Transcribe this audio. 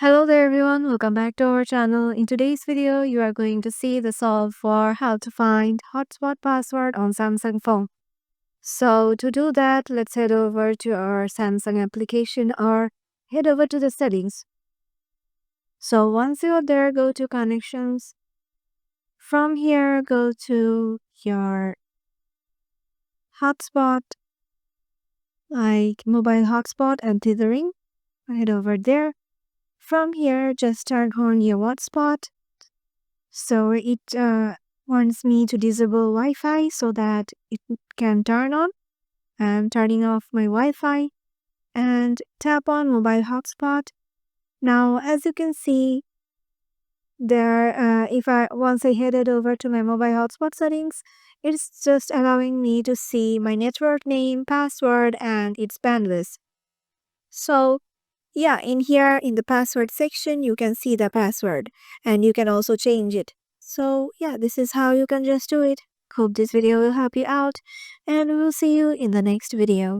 Hello there everyone, welcome back to our channel. In today's video, you are going to see the solve for how to find hotspot password on Samsung phone. So to do that, let's head over to our Samsung application or head over to the settings. So once you are there, go to connections. From here, go to your hotspot, like mobile hotspot and tethering. Head over there. From here, just turn on your hotspot. So it wants me to disable Wi-Fi so that it can turn on. I'm turning off my Wi-Fi and tap on mobile hotspot. Now, as you can see there, once I headed over to my mobile hotspot settings, it's just allowing me to see my network name, password, and its bandwidth. So yeah, in here in the password section, you can see the password and you can also change it. So yeah, this is how you can just do it. Hope this video will help you out and we will see you in the next video.